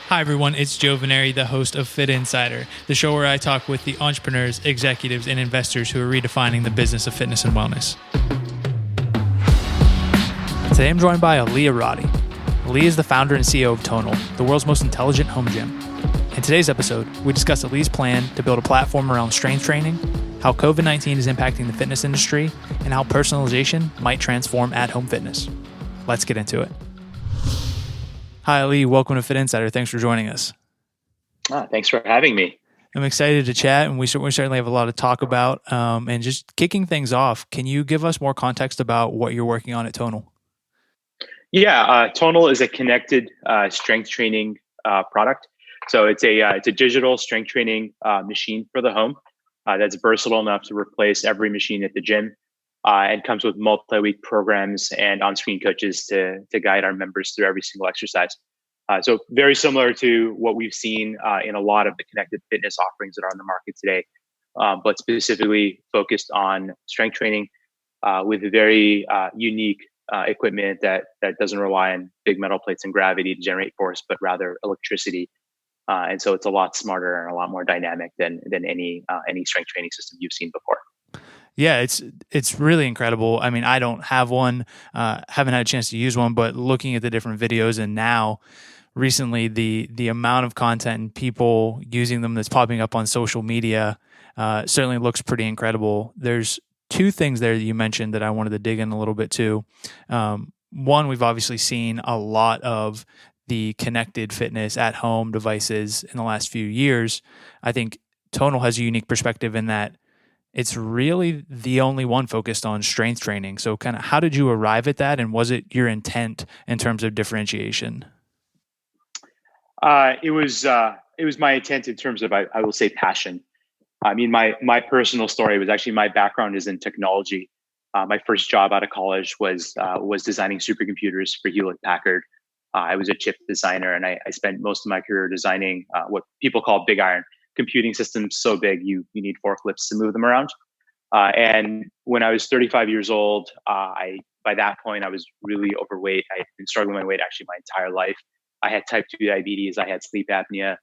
Hi, everyone. It's Joe Veneri, the host of Fit Insider, the show where I talk with the entrepreneurs, executives, and investors who are redefining the business of fitness and wellness. Today, I'm joined by Aly Orady. Aly is the founder and CEO of Tonal, the world's most intelligent home gym. In today's episode, we discuss Aly's plan to build a platform around strength training, how COVID-19 is impacting the fitness industry, and how personalization might transform at-home fitness. Let's get into it. Hi, Aly. Welcome to Fit Insider. Thanks for joining us. Thanks for having me. I'm excited to chat, and we certainly have a lot to talk about. And just kicking things off, can you give us more context about what you're working on at Tonal? Yeah, Tonal is a connected strength training product. So it's a digital strength training machine for the home that's versatile enough to replace every machine at the gym, and comes with multi-week programs and on-screen coaches to guide our members through every single exercise. So very similar to what we've seen in a lot of the connected fitness offerings that are on the market today, but specifically focused on strength training with a very unique equipment that doesn't rely on big metal plates and gravity to generate force, but rather electricity. And so it's a lot smarter and a lot more dynamic than any strength training system you've seen before. Yeah, it's really incredible. I mean, I don't have one, haven't had a chance to use one, but looking at the different videos and now recently the amount of content and people using them that's popping up on social media certainly looks pretty incredible. There's two things there that you mentioned that I wanted to dig in a little bit to. One, we've obviously seen a lot of the connected fitness at home devices in the last few years. I think Tonal has a unique perspective in that it's really the only one focused on strength training. So kind of how did you arrive at that? And was it your intent in terms of differentiation? It was my intent in terms of, I will say, passion. I mean, my personal story was actually, my background is in technology. My first job out of college was designing supercomputers for Hewlett-Packard. I was a chip designer, and I spent most of my career designing what people call big iron computing systems, so big you need forklifts to move them around. And when I was 35 years old, by that point I was really overweight. I had been struggling with my weight actually my entire life. I had type 2 diabetes. I had sleep apnea.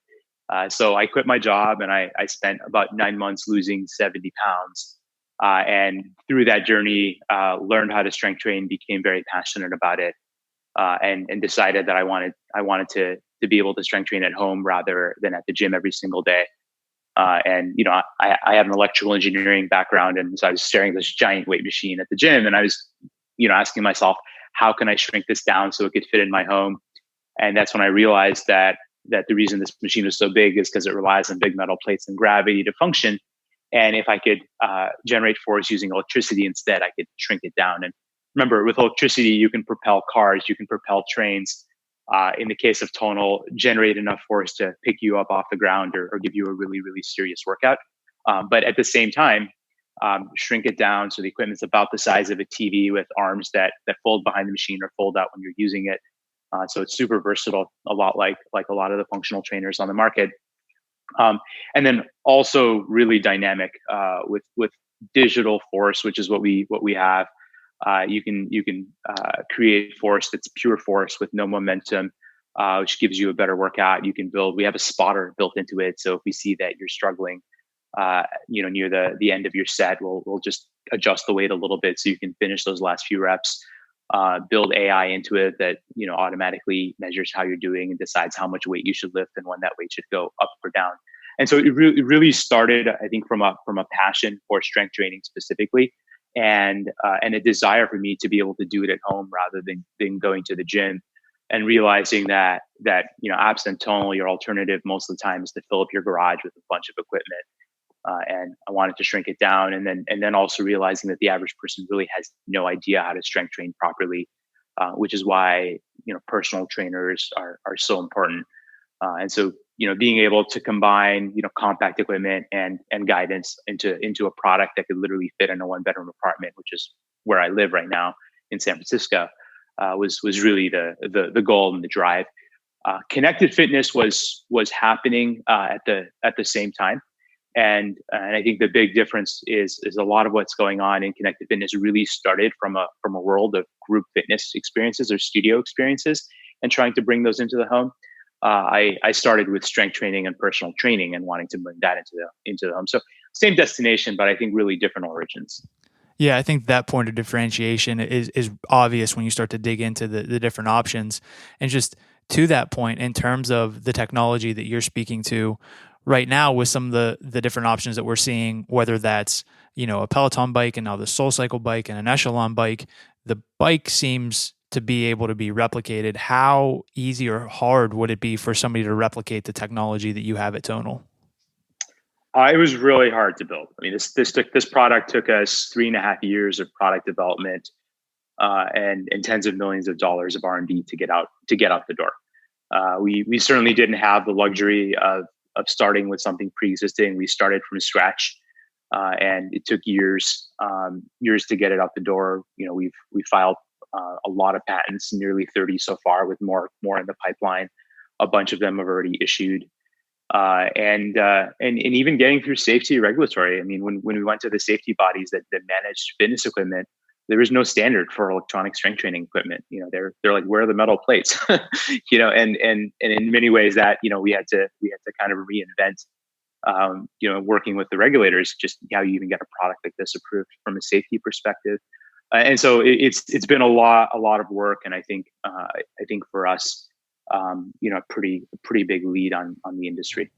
So I quit my job, and I spent about 9 months losing 70 pounds. And through that journey, learned how to strength train, became very passionate about it, and decided that I wanted to be able to strength train at home rather than at the gym every single day. And I have an electrical engineering background, and so I was staring at this giant weight machine at the gym, and I was asking myself, how can I shrink this down so it could fit in my home? And that's when I realized that the reason this machine is so big is because it relies on big metal plates and gravity to function. And if I could generate force using electricity instead, I could shrink it down. And remember, with electricity, you can propel cars, you can propel trains. In the case of Tonal, generate enough force to pick you up off the ground or give you a really, really serious workout. But at the same time, shrink it down so the equipment's about the size of a TV with arms that fold behind the machine or fold out when you're using it. So it's super versatile, a lot like a lot of the functional trainers on the market. And then also really dynamic with digital force, which is what we have. You can create force that's pure force with no momentum, which gives you a better workout. We have a spotter built into it, so if we see that you're struggling, near the end of your set, we'll just adjust the weight a little bit so you can finish those last few reps. Build AI into it that automatically measures how you're doing and decides how much weight you should lift and when that weight should go up or down. And so it really started, I think, from a passion for strength training specifically, and a desire for me to be able to do it at home rather than going to the gym, and realizing that absent Tonal, your alternative most of the time is to fill up your garage with a bunch of equipment. And I wanted to shrink it down, and then also realizing that the average person really has no idea how to strength train properly, which is why personal trainers are so important. And so being able to combine compact equipment and guidance into a product that could literally fit in a 1-bedroom apartment, which is where I live right now in San Francisco, was really the goal and the drive. Connected fitness was happening at the same time. And I think the big difference is a lot of what's going on in connected fitness really started from a world of group fitness experiences or studio experiences, and trying to bring those into the home. I started with strength training and personal training and wanting to bring that into the home. So same destination, but I think really different origins. Yeah, I think that point of differentiation is obvious when you start to dig into the different options. And just to that point, in terms of the technology that you're speaking to right now with some of the different options that we're seeing, whether that's, a Peloton bike and now the SoulCycle bike and an Echelon bike, the bike seems to be able to be replicated. How easy or hard would it be for somebody to replicate the technology that you have at Tonal? It was really hard to build. I mean, this product took us 3.5 years of product development, and tens of millions of dollars of R&D to get out the door. We certainly didn't have the luxury of starting with something pre-existing. We started from scratch, and it took years to get it out the door. We filed a lot of patents, nearly 30 so far, with more in the pipeline. A bunch of them have already issued. And even getting through safety regulatory. I mean, when we went to the safety bodies that managed fitness equipment, there was no standard for electronic strength training equipment. They're like, where are the metal plates? And in many ways that we had to kind of reinvent. Working with the regulators, just how you even get a product like this approved from a safety perspective. And so it's been a lot of work, and I think for us, a pretty big lead on the industry.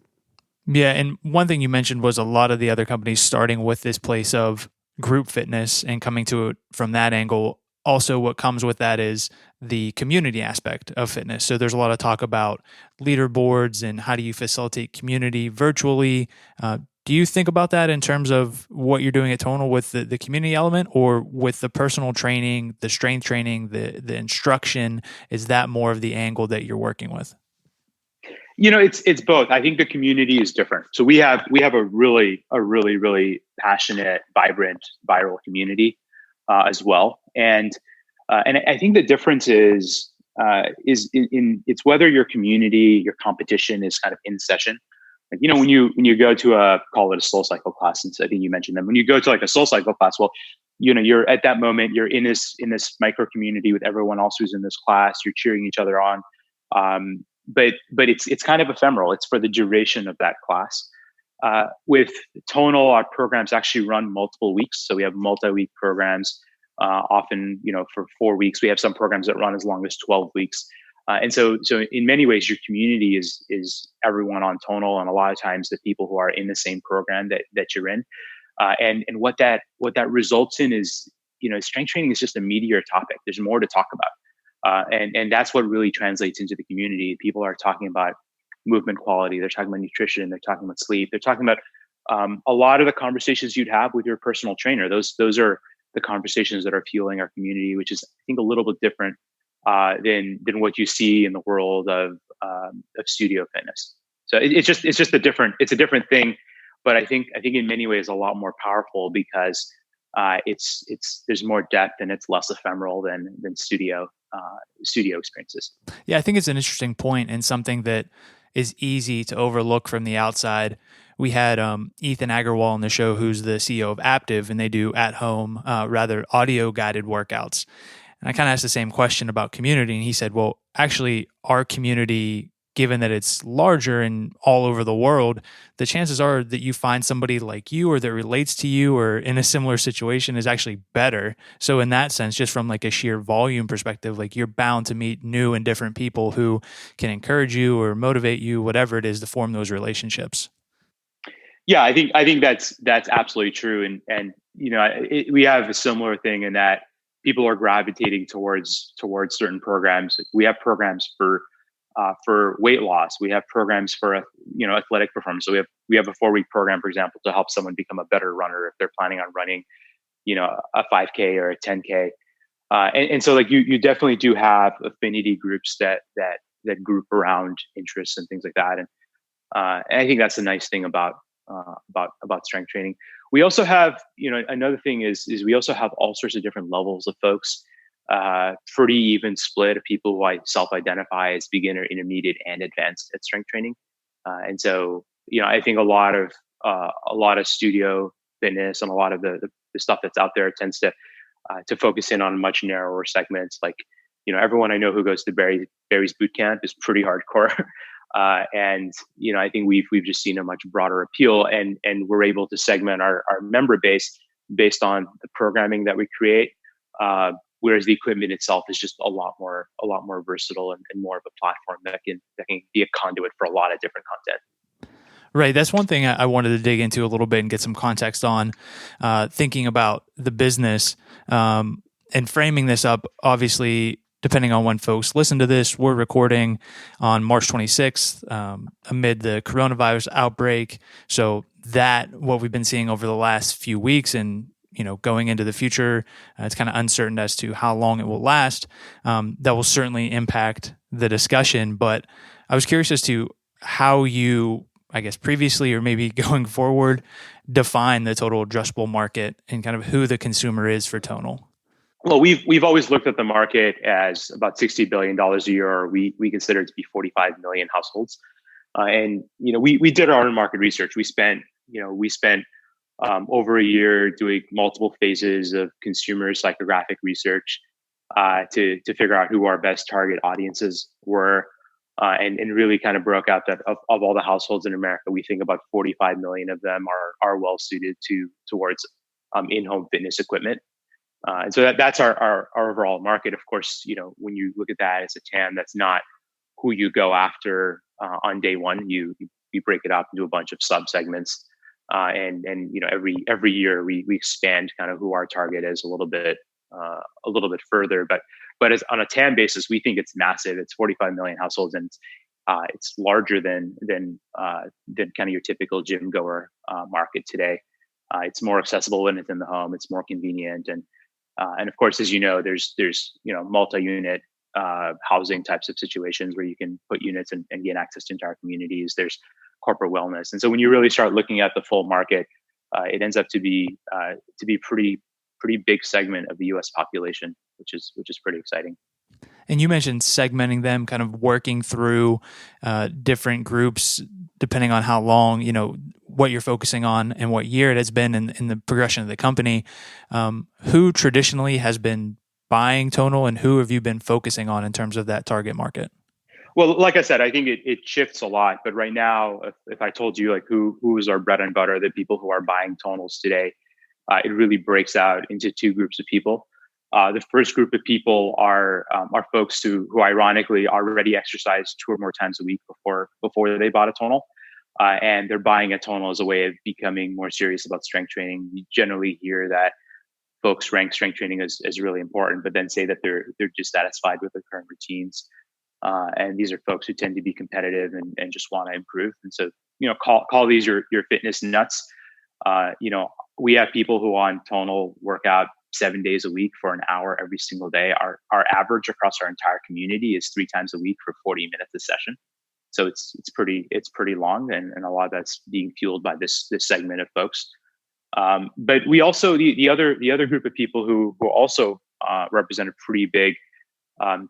Yeah, and one thing you mentioned was a lot of the other companies starting with this place of group fitness and coming to it from that angle. Also, what comes with that is the community aspect of fitness. So there's a lot of talk about leaderboards and how do you facilitate community virtually. Do you think about that in terms of what you're doing at Tonal with the community element, or with the personal training, the strength training, the instruction? Is that more of the angle that you're working with? It's both. I think the community is different. So we have a really passionate, vibrant, viral community as well, and I think the difference is it's whether your community, your competition is kind of in session. Like, when you go to call it a SoulCycle class, and so I think you mentioned them. When you go to like a SoulCycle class, well, you're at that moment, you're in this micro community with everyone else who's in this class. You're cheering each other on. But it's kind of ephemeral. It's for the duration of that class. With Tonal, our programs actually run multiple weeks, so we have multi-week programs. Often, for 4 weeks. We have some programs that run as long as 12 weeks. And so in many ways, your community is everyone on Tonal, and a lot of times the people who are in the same program that you're in. And what that results in is, strength training is just a meatier topic. There's more to talk about. And that's what really translates into the community. People are talking about movement quality. They're talking about nutrition. They're talking about sleep. They're talking about a lot of the conversations you'd have with your personal trainer. Those are the conversations that are fueling our community, which is, I think, a little bit different than what you see in the world of studio fitness. So it's just a different thing, but I think in many ways a lot more powerful because it's there's more depth and it's less ephemeral than studio experiences. Yeah, I think it's an interesting point and something that is easy to overlook from the outside. We had Ethan Agarwal on the show, who's the CEO of Aptiv, and they do at-home, rather audio-guided workouts. And I kind of asked the same question about community, and he said, well, actually, our community, given that it's larger and all over the world, the chances are that you find somebody like you or that relates to you or in a similar situation is actually better. So in that sense, just from like a sheer volume perspective, like you're bound to meet new and different people who can encourage you or motivate you, whatever it is, to form those relationships. Yeah, I think that's absolutely true, and we have a similar thing in that people are gravitating towards certain programs. We have programs for weight loss. We have programs for athletic performance. So we have a 4-week program, for example, to help someone become a better runner if they're planning on running a 5K or a 10K. And so like you definitely do have affinity groups that group around interests and things like that. And I think that's the nice thing about strength training. We also have, another thing is we also have all sorts of different levels of folks, pretty even split of people who I self-identify as beginner, intermediate, and advanced at strength training. And so, I think a lot of studio fitness and a lot of the stuff that's out there tends to focus in on much narrower segments. Like, everyone I know who goes to Barry's boot camp is pretty hardcore. And I think we've just seen a much broader appeal, and we're able to segment our member base based on the programming that we create. Whereas the equipment itself is just a lot more versatile, and more of a platform that can be a conduit for a lot of different content. Right. That's one thing I wanted to dig into a little bit and get some context on, thinking about the business, and framing this up. Obviously, depending on when folks listen to this, we're recording on March 26th, amid the coronavirus outbreak. So what we've been seeing over the last few weeks, and going into the future, it's kind of uncertain as to how long it will last. That will certainly impact the discussion. But I was curious as to how you, I guess, previously or maybe going forward, define the total addressable market and kind of who the consumer is for Tonal. Well, we've always looked at the market as about $60 billion a year, or we consider it to be 45 million households. And we did our own market research. We spent over a year doing multiple phases of consumer psychographic research to figure out who our best target audiences were, and really kind of broke out that of all the households in America, we think about 45 million of them are well suited towards in-home fitness equipment. And so that's our overall market. Of course, when you look at that as a TAM, that's not who you go after on day one. You break it up into a bunch of sub segments, and every year we expand kind of who our target is a little bit further. But as on a TAM basis, we think it's massive. It's 45 million households, and it's larger than kind of your typical gym goer market today. It's more accessible when it's in the home. It's more convenient, and of course, as you know, there's multi-unit housing types of situations where you can put units and gain access to entire communities. There's corporate wellness, and so when you really start looking at the full market, it ends up to be pretty big segment of the U.S. population, which is pretty exciting. And you mentioned segmenting them, kind of working through different groups depending on how long, what you're focusing on and what year it has been in the progression of the company. Who traditionally has been buying Tonal, and who have you been focusing on in terms of that target market? Well, like I said, I think it shifts a lot. But right now, if I told you like who is our bread and butter, the people who are buying Tonals today, it really breaks out into two groups of people. The first group of people are folks who ironically already exercise 2 or more times a week before they bought a Tonal, and they're buying a Tonal as a way of becoming more serious about strength training. You generally hear that folks rank strength training as really important, but then say that they're dissatisfied with their current routines. And these are folks who tend to be competitive and just want to improve. And so call these your fitness nuts. We have people who on Tonal work out 7 days a week for an hour every single day. Our average across our entire community is 3 times a week for 40 minutes a session. So it's pretty long, and a lot of that's being fueled by this segment of folks. But we also the other group of people who also represent a pretty big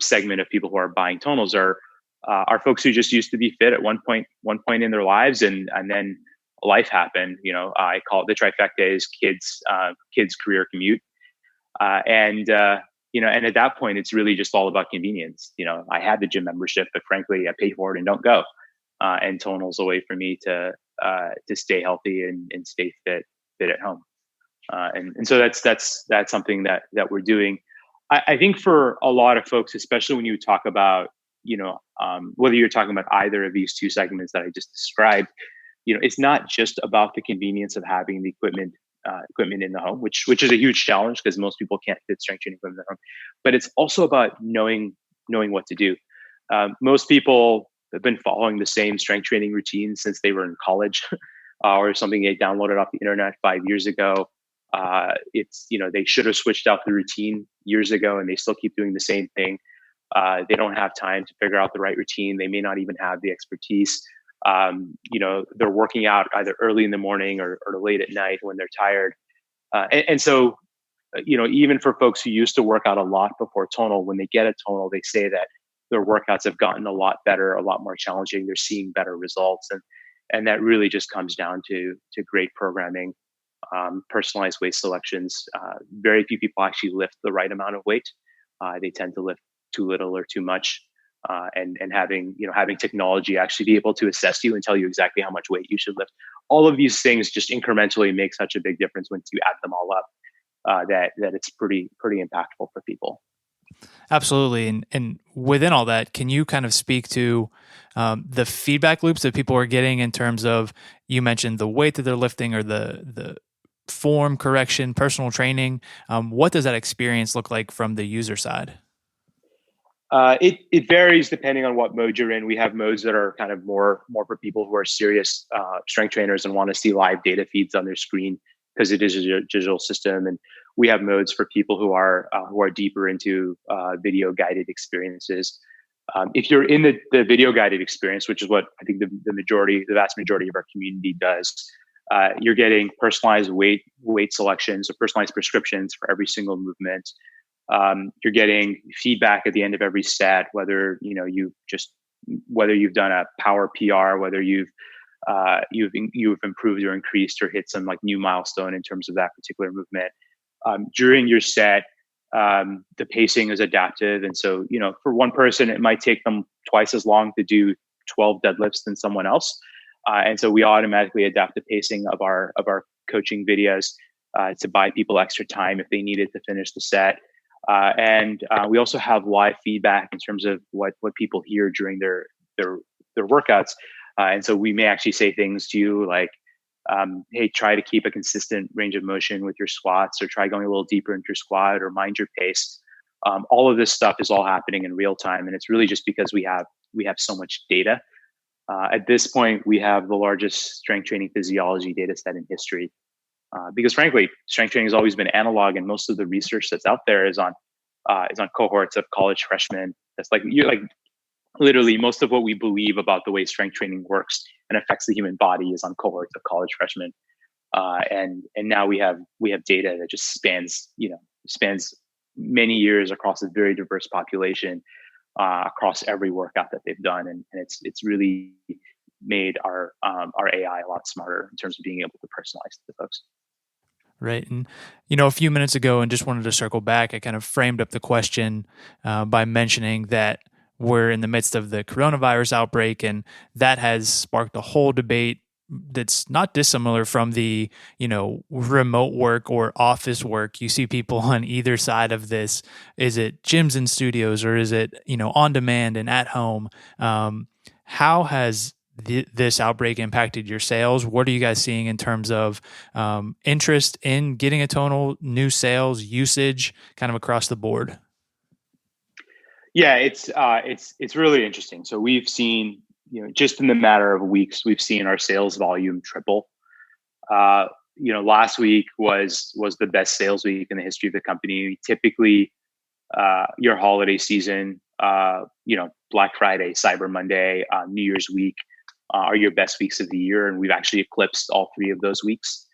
segment of people who are buying Tonals are folks who just used to be fit at one point in their lives, and then life happened. I call it the trifecta: is kids, career, commute, and at that point, it's really just all about convenience. I had the gym membership, but frankly, I pay for it and don't go. And Tonal's a way for me to stay healthy and stay fit at home. And so that's something that we're doing. I think for a lot of folks, especially when you talk about, whether you're talking about either of these two segments that I just described, it's not just about the convenience of having the equipment in the home, which is a huge challenge because most people can't fit strength training equipment in the home. But it's also about knowing what to do. Most people have been following the same strength training routine since they were in college, or something they downloaded off the internet 5 years ago. They should have switched out the routine years ago, and they still keep doing the same thing. They don't have time to figure out the right routine. They may not even have the expertise. They're working out either early in the morning or late at night when they're tired. And so, even for folks who used to work out a lot before Tonal, when they get a Tonal, they say that their workouts have gotten a lot better, a lot more challenging. They're seeing better results. And that really just comes down to great programming, personalized weight selections. Very few people actually lift the right amount of weight. They tend to lift too little or too much. and having technology actually be able to assess you and tell you exactly how much weight you should lift. All of these things just incrementally make such a big difference once you add them all up, that it's pretty impactful for people. Absolutely. And within all that, can you kind of speak to the feedback loops that people are getting in terms of, you mentioned the weight that they're lifting or the form correction, personal training. What does that experience look like from the user side? It varies depending on what mode you're in. We have modes that are kind of more for people who are serious strength trainers and want to see live data feeds on their screen because it is a digital system. And we have modes for people who are deeper into video guided experiences. If you're in the video guided experience, which is what I think the vast majority of our community does, you're getting personalized weight selections or personalized prescriptions for every single movement. You're getting feedback at the end of every set, whether you've done a power PR, whether you've improved or increased or hit some like new milestone in terms of that particular movement. During your set, the pacing is adaptive, and so for one person it might take them twice as long to do 12 deadlifts than someone else, and so we automatically adapt the pacing of our coaching videos to buy people extra time if they needed to finish the set. And we also have live feedback in terms of what people hear during their workouts. And so we may actually say things to you like, hey, try to keep a consistent range of motion with your squats, or try going a little deeper into your squat, or mind your pace. All of this stuff is all happening in real time. And it's really just because we have so much data. At this point, we have the largest strength training physiology data set in history. Because frankly, strength training has always been analog, and most of the research that's out there is on cohorts of college freshmen. That's literally most of what we believe about the way strength training works and affects the human body is on cohorts of college freshmen. And now we have data that just spans many years across a very diverse population, across every workout that they've done, and it's really made our AI a lot smarter in terms of being able to personalize to folks. Right. And, a few minutes ago, and just wanted to circle back, I kind of framed up the question by mentioning that we're in the midst of the coronavirus outbreak, and that has sparked a whole debate that's not dissimilar from the, remote work or office work. You see people on either side of this. Is it gyms and studios, or is it, on demand and at home? How has this outbreak impacted your sales? What are you guys seeing in terms of interest in getting a Tonal, new sales, usage, kind of across the board? Yeah, it's really interesting. So we've seen, just in the matter of weeks, we've seen our sales volume triple. Last week was the best sales week in the history of the company. Typically, your holiday season, Black Friday, Cyber Monday, New Year's week, are your best weeks of the year, and we've actually eclipsed all three of those weeks.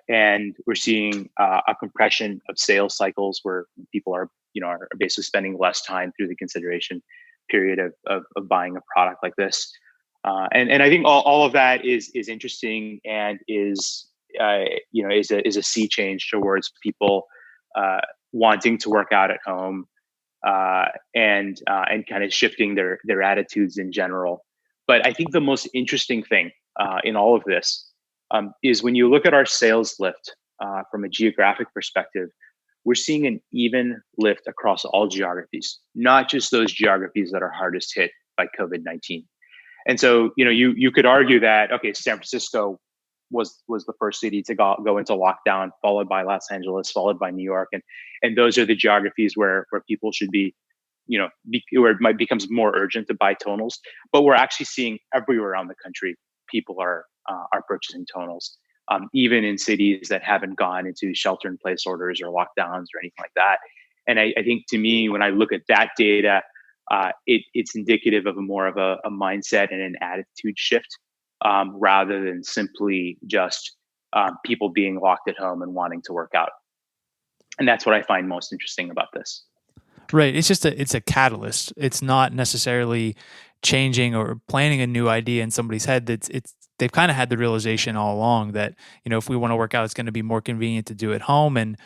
And we're seeing a compression of sales cycles where people are basically spending less time through the consideration period of buying a product like this. And I think all of that is interesting, and is a sea change towards people wanting to work out at home, and kind of shifting their attitudes in general. But I think the most interesting thing in all of this is when you look at our sales lift from a geographic perspective, we're seeing an even lift across all geographies, not just those geographies that are hardest hit by COVID-19. And so, you could argue that, okay, San Francisco was the first city to go into lockdown, followed by Los Angeles, followed by New York, and those are the geographies where people should be, where it becomes more urgent to buy tonals. But we're actually seeing everywhere around the country, people are purchasing tonals, even in cities that haven't gone into shelter-in-place orders or lockdowns or anything like that. And I think, to me, when I look at that data, it's indicative of more of a mindset and an attitude shift, rather than simply just people being locked at home and wanting to work out. And that's what I find most interesting about this. Right. It's a catalyst. It's not necessarily changing or planting a new idea in somebody's head. They've kind of had the realization all along that, if we want to work out, it's going to be more convenient to do at home. And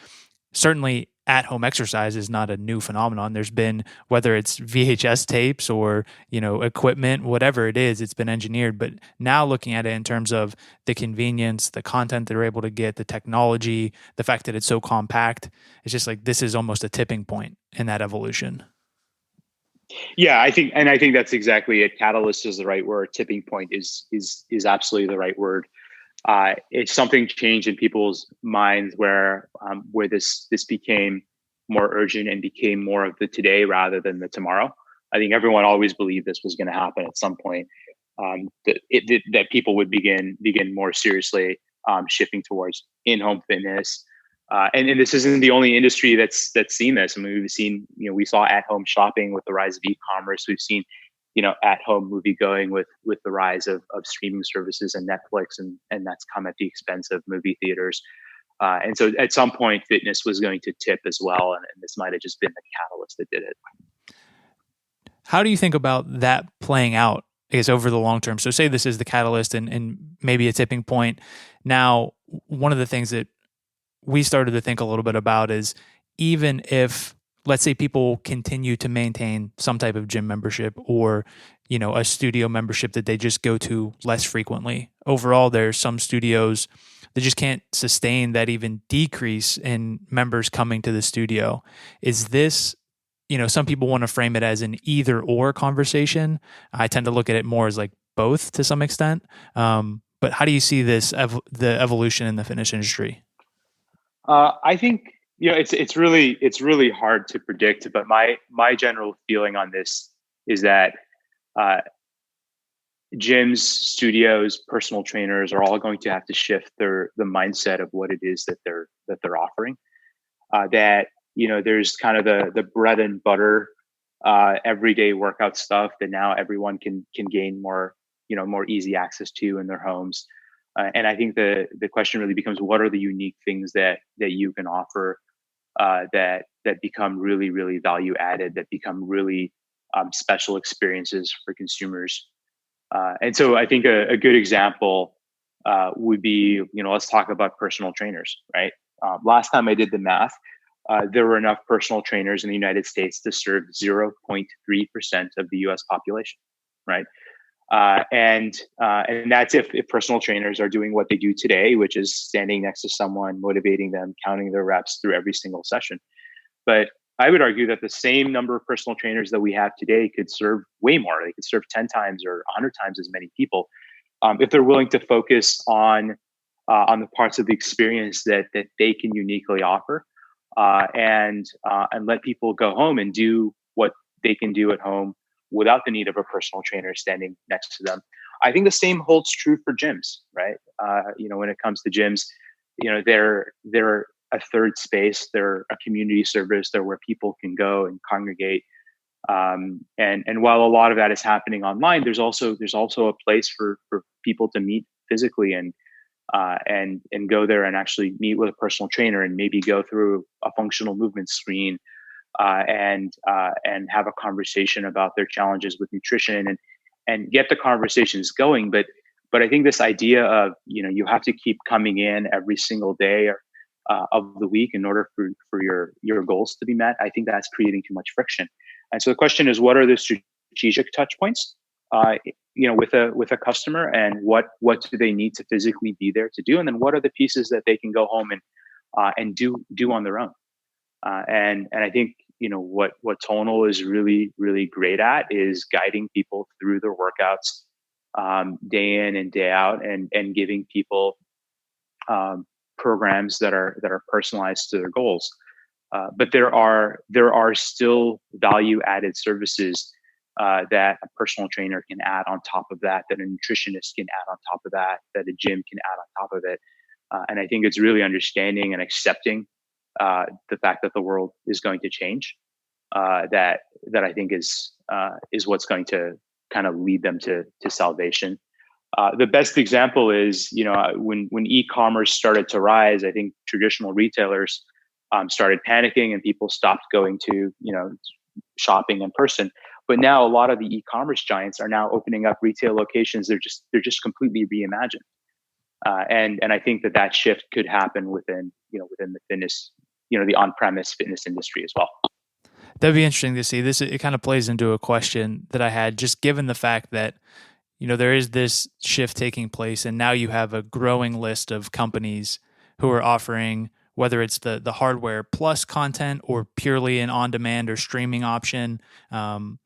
certainly at-home exercise is not a new phenomenon. There's been, whether it's VHS tapes or, equipment, whatever it is, it's been engineered. But now looking at it in terms of the convenience, the content they're able to get, the technology, the fact that it's so compact, it's just like this is almost a tipping point in that evolution. Yeah, I think that's exactly it. Catalyst is the right word. Tipping point is absolutely the right word. It's something changed in people's minds where this became more urgent and became more of the today rather than the tomorrow. I think everyone always believed this was going to happen at some point. That people would begin more seriously shifting towards in-home fitness. And this isn't the only industry that's seen this. I mean, we've seen, we saw at-home shopping with the rise of e-commerce. We've seen, at-home movie going with the rise of streaming services and Netflix, and that's come at the expense of movie theaters. And so at some point, fitness was going to tip as well, and this might have just been the catalyst that did it. How do you think about that playing out, I guess, over the long term? So say this is the catalyst and maybe a tipping point. Now, one of the things that we started to think a little bit about is, even if, let's say, people continue to maintain some type of gym membership or, a studio membership that they just go to less frequently. Overall, there's some studios that just can't sustain that even decrease in members coming to the studio. Is this, some people want to frame it as an either or conversation. I tend to look at it more as like both to some extent. But how do you see this, the evolution in the fitness industry? I think it's really hard to predict, but my general feeling on this is that gyms, studios, personal trainers are all going to have to shift the mindset of what it is that they're offering. That there's kind of the bread and butter everyday workout stuff that now everyone can gain more more easy access to in their homes. And I think the question really becomes, what are the unique things that you can offer that become really, really value added, that become really special experiences for consumers. And so I think a good example would be, let's talk about personal trainers, right? Last time I did the math, there were enough personal trainers in the United States to serve 0.3% of the US population, right? And that's if personal trainers are doing what they do today, which is standing next to someone, motivating them, counting their reps through every single session. But I would argue that the same number of personal trainers that we have today could serve way more. They could serve 10 times or 100 times as many people if they're willing to focus on the parts of the experience that they can uniquely offer, and let people go home and do what they can do at home without the need of a personal trainer standing next to them. I think the same holds true for gyms, right? When it comes to gyms, they're a third space. They're a community service. They're where people can go and congregate. And while a lot of that is happening online, there's also a place for people to meet physically and go there and actually meet with a personal trainer and maybe go through a functional movement screen, and have a conversation about their challenges with nutrition and get the conversations going. But I think this idea of, you have to keep coming in every single day of the week in order for your goals to be met, I think that's creating too much friction. And so the question is, what are the strategic touch points, with a customer, and what do they need to physically be there to do? And then what are the pieces that they can go home and do on their own? And I think, what Tonal is really, really great at is guiding people through their workouts, day in and day out, and giving people programs that are personalized to their goals. But there are still value added services that a personal trainer can add on top of that a nutritionist can add on top of that a gym can add on top of it. And I think it's really understanding and accepting the fact that the world is going to change. That I think is what's going to kind of lead them to salvation. The best example is, when e-commerce started to rise, I think traditional retailers started panicking and people stopped going to, shopping in person. But now a lot of the e-commerce giants are now opening up retail locations. They're just completely reimagined. And I think that shift could happen within the fitness, the on-premise fitness industry as well. That'd be interesting to see. This it kind of plays into a question that I had, just given the fact that there is this shift taking place, and now you have a growing list of companies who are offering, whether it's the hardware plus content or purely an on-demand or streaming option, and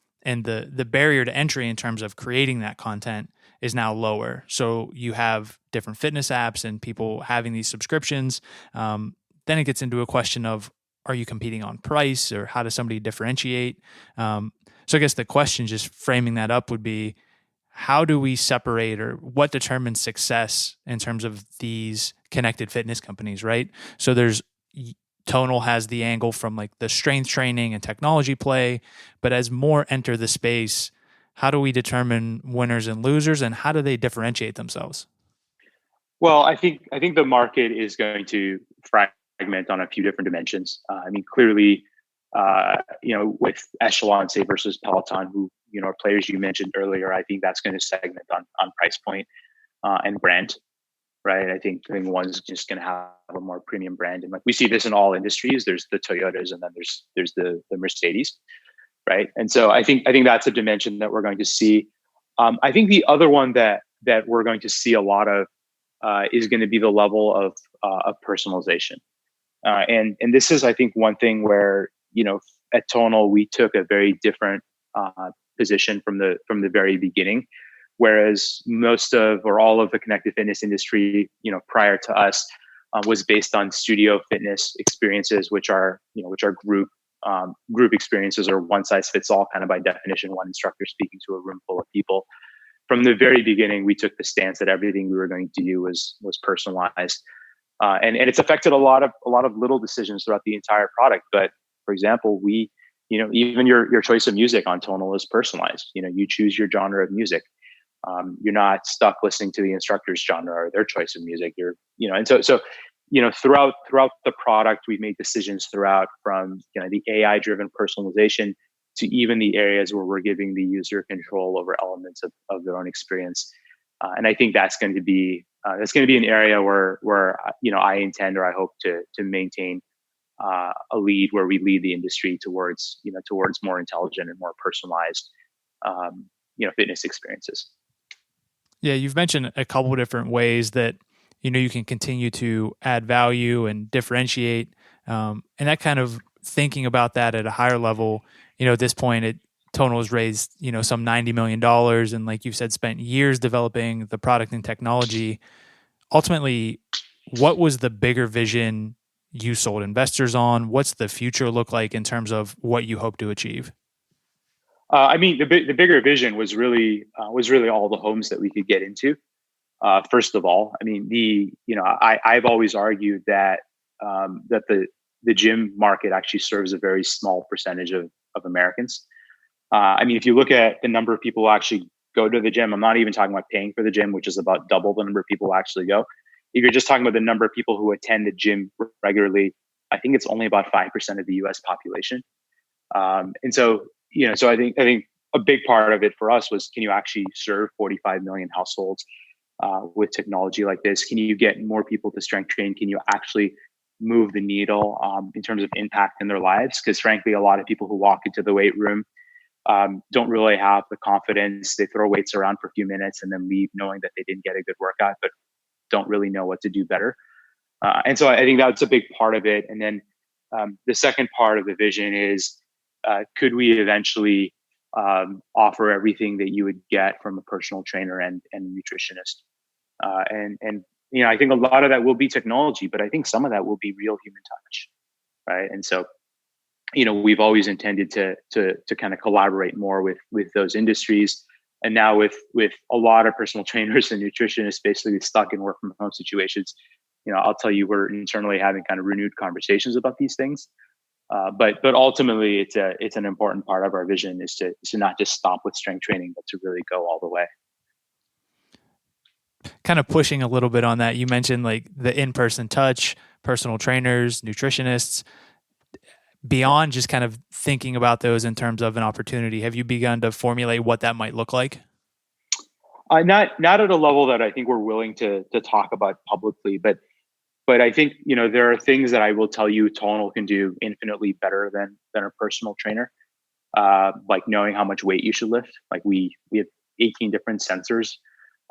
the barrier to entry in terms of creating that content is now lower. So you have different fitness apps and people having these subscriptions. Then it gets into a question of, are you competing on price, or how does somebody differentiate? So I guess the question, just framing that up, would be, how do we separate, or what determines success in terms of these connected fitness companies, right? So Tonal has the angle from like the strength training and technology play, but as more enter the space, how do we determine winners and losers, and how do they differentiate themselves? Well, I think the market is going to fragment on a few different dimensions. Clearly, with Echelon, say, versus Peloton, who are players you mentioned earlier, I think that's going to segment on price point and brand, right? I think one's just going to have a more premium brand, and like we see this in all industries. There's the Toyotas, and then there's the Mercedes, right? And so I think that's a dimension that we're going to see. I think the other one that we're going to see a lot of is going to be the level of personalization. And this is, I think, one thing where, at Tonal, we took a very different position from the very beginning, whereas most of, or all of, the connected fitness industry, prior to us, was based on studio fitness experiences, which are group experiences, or one size fits all, kind of by definition, one instructor speaking to a room full of people. From the very beginning, we took the stance that everything we were going to do was personalized, and it's affected a lot of little decisions throughout the entire product. But for example, we, even your choice of music on Tonal is personalized. You choose your genre of music. You're not stuck listening to the instructor's genre or their choice of music. And so throughout the product, we've made decisions throughout, from the AI driven personalization to even the areas where we're giving the user control over elements of their own experience. And I think that's going to be an area where I intend, or I hope to maintain a lead, where we lead the industry towards more intelligent and more personalized fitness experiences. Yeah, you've mentioned a couple of different ways that you can continue to add value and differentiate, and that kind of thinking about that at a higher level. At this point, Tonal has raised some $90 million, and like you've said, spent years developing the product and technology. Ultimately, what was the bigger vision you sold investors on? What's the future look like in terms of what you hope to achieve? The bigger vision was really all the homes that we could get into. First of all, I've always argued that the gym market actually serves a very small percentage of Americans. If you look at the number of people who actually go to the gym, I'm not even talking about paying for the gym, which is about double the number of people who actually go. If you're just talking about the number of people who attend the gym regularly, I think it's only about 5% of the U.S. population. And so I think a big part of it for us was, can you actually serve 45 million households with technology like this? Can you get more people to strength train? Can you actually move the needle in terms of impact in their lives? Because frankly, a lot of people who walk into the weight room don't really have the confidence. They throw weights around for a few minutes and then leave knowing that they didn't get a good workout, but don't really know what to do better. And so I think that's a big part of it. And then the second part of the vision is, could we eventually offer everything that you would get from a personal trainer and nutritionist? And I think a lot of that will be technology, but I think some of that will be real human touch, right? And so, we've always intended to kind of collaborate more with those industries. And now with a lot of personal trainers and nutritionists basically stuck in work from home situations, I'll tell you, we're internally having kind of renewed conversations about these things. But ultimately, it's an important part of our vision is to not just stop with strength training, but to really go all the way. Kind of pushing a little bit on that, you mentioned like the in-person touch, personal trainers, nutritionists. Beyond just kind of thinking about those in terms of an opportunity, have you begun to formulate what that might look like? Not at a level that I think we're willing to talk about publicly, but But I think, there are things that I will tell you Tonal can do infinitely better than a personal trainer. Like knowing how much weight you should lift. Like we have 18 different sensors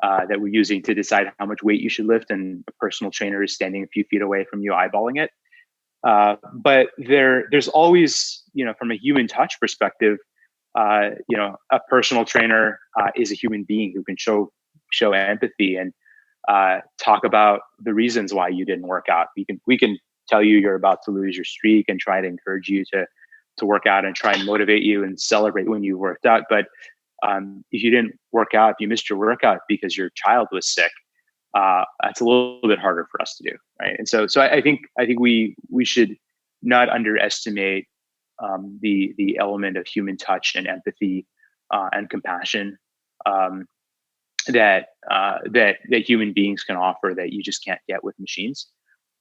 that we're using to decide how much weight you should lift, and a personal trainer is standing a few feet away from you eyeballing it. But there's always, from a human touch perspective, a personal trainer is a human being who can show empathy and talk about the reasons why you didn't work out. We can tell you you're about to lose your streak and try to encourage you to work out and try and motivate you and celebrate when you worked out. But if you didn't work out, if you missed your workout because your child was sick, that's a little bit harder for us to do, right? And so I think we should not underestimate the element of human touch and empathy and compassion that human beings can offer that you just can't get with machines.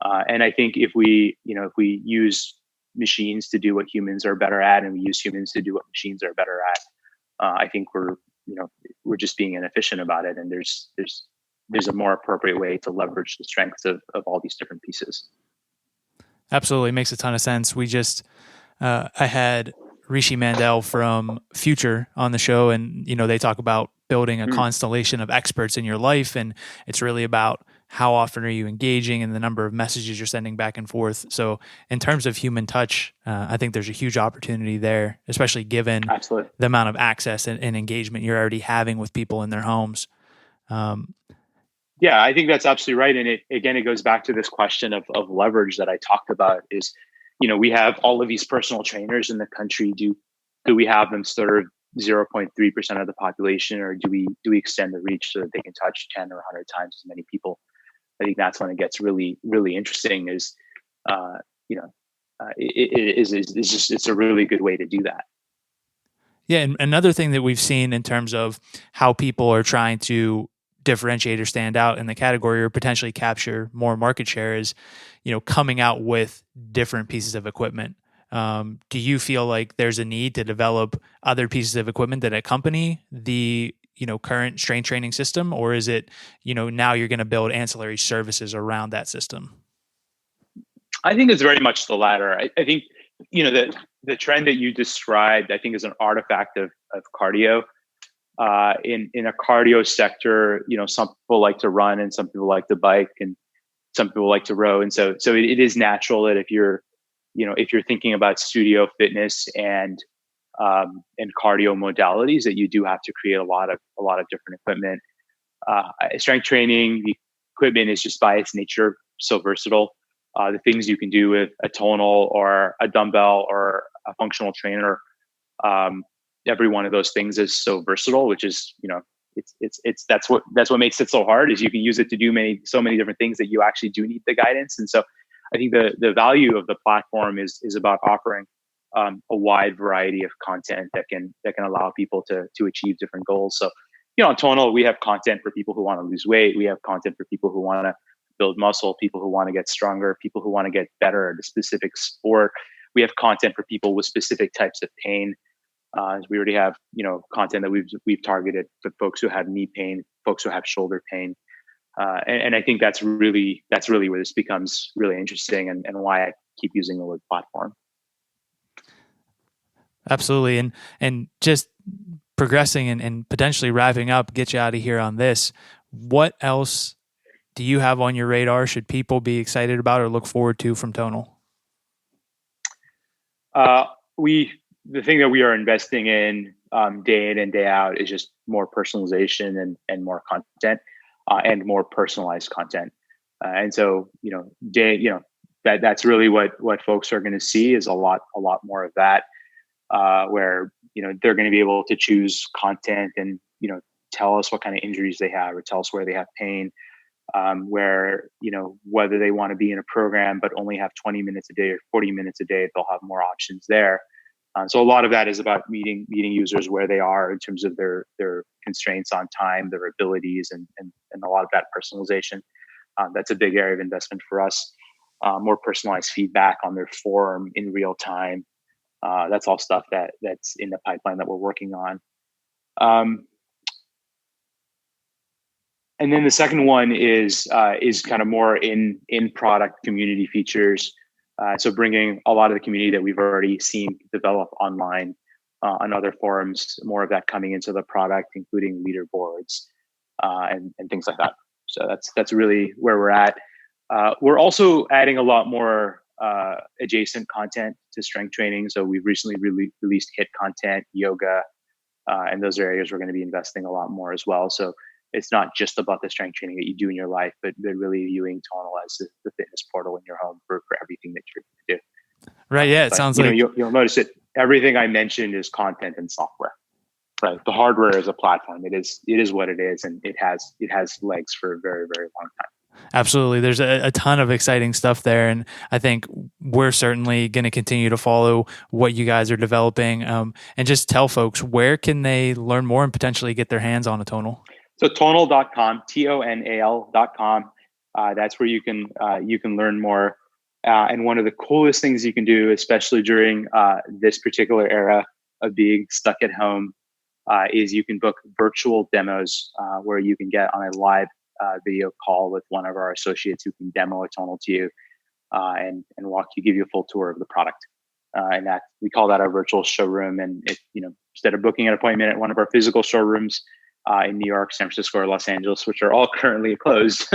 And I think if we use machines to do what humans are better at, and we use humans to do what machines are better at, I think we're just being inefficient about it. And there's a more appropriate way to leverage the strengths of all these different pieces. Absolutely. Makes a ton of sense. I had Rishi Mandel from Future on the show, and they talk about building a constellation of experts in your life, and it's really about how often are you engaging and the number of messages you're sending back and forth. So in terms of human touch, I think there's a huge opportunity there, especially given Absolutely. the amount of access and engagement you're already having with people in their homes. Yeah, I think that's absolutely right. And it goes back to this question of leverage that I talked about is, we have all of these personal trainers in the country. Do we have them serve 0.3% of the population, or do we extend the reach so that they can touch 10 or 100 times as many people? I think that's when it gets really, really interesting is, it's a really good way to do that. Yeah. And another thing that we've seen in terms of how people are trying to differentiate or stand out in the category or potentially capture more market share is, coming out with different pieces of equipment. Do you feel like there's a need to develop other pieces of equipment that accompany the current strength training system, or is it now you're going to build ancillary services around that system? I think it's very much the latter. I think the trend that you described, I think, is an artifact of cardio. In a cardio sector, some people like to run and some people like to bike and some people like to row, and so it is natural that if you're thinking about studio fitness and cardio modalities, that you do have to create a lot of different equipment. Strength training, the equipment is just by its nature so versatile. The things you can do with a tonal or a dumbbell or a functional trainer, every one of those things is so versatile, which is that's what makes it so hard, is you can use it to do so many different things that you actually do need the guidance. And so I think the value of the platform is about offering a wide variety of content that can allow people to achieve different goals. So on Tonal, we have content for people who want to lose weight. We have content for people who want to build muscle, people who want to get stronger, people who want to get better at a specific sport. We have content for people with specific types of pain. We already have content that we've targeted for folks who have knee pain, folks who have shoulder pain, and I think that's really where this becomes really interesting, and why I keep using the word platform. Absolutely, and just progressing and potentially wrapping up, get you out of here on this. What else do you have on your radar? Should people be excited about or look forward to from Tonal? The thing that we are investing in day in and day out is just more personalization and more content and more personalized content. And so, that's really what folks are going to see is a lot more of that, where, they're going to be able to choose content and, tell us what kind of injuries they have or tell us where they have pain, where, whether they want to be in a program but only have 20 minutes a day or 40 minutes a day, they'll have more options there. So a lot of that is about meeting users where they are in terms of their constraints on time, their abilities, and a lot of that personalization. That's a big area of investment for us. More personalized feedback on their form in real time. That's all stuff that's in the pipeline that we're working on. And then the second one is kind of more in product community features. So bringing a lot of the community that we've already seen develop online on other forums, more of that coming into the product, including leaderboards and things like that. So that's really where we're at. We're also adding a lot more adjacent content to strength training. So we've recently released HIIT content, yoga, and those are areas we're going to be investing a lot more as well. So it's not just about the strength training that you do in your life, but really viewing Tonal as the fitness portal in your home for everything that you're going to do. Right. Yeah. It sounds like you'll notice that everything I mentioned is content and software. Right. The hardware is a platform. It is what it is, and it has legs for a very, very long time. Absolutely. There's a ton of exciting stuff there. And I think we're certainly going to continue to follow what you guys are developing. And just tell folks, where can they learn more and potentially get their hands on a Tonal? So tonal.com, TONAL.com. That's where you can learn more. And one of the coolest things you can do, especially during this particular era of being stuck at home, is you can book virtual demos where you can get on a live video call with one of our associates who can demo a Tonal to you and give you a full tour of the product. And that we call that our virtual showroom. And if, instead of booking an appointment at one of our physical showrooms in New York, San Francisco, or Los Angeles, which are all currently closed,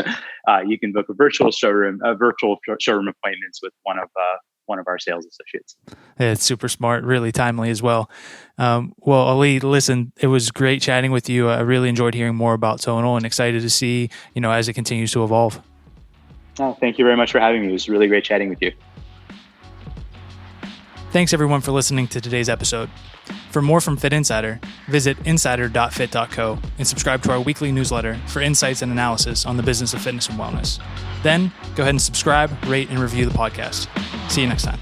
you can book a virtual showroom appointments with one of our sales associates. Yeah, it's super smart, really timely as well. Well, Ali, listen, it was great chatting with you. I really enjoyed hearing more about Tonal and excited to see, as it continues to evolve. Oh, thank you very much for having me. It was really great chatting with you. Thanks everyone for listening to today's episode. For more from Fit Insider, visit insider.fit.co and subscribe to our weekly newsletter for insights and analysis on the business of fitness and wellness. Then, go ahead and subscribe, rate, and review the podcast. See you next time.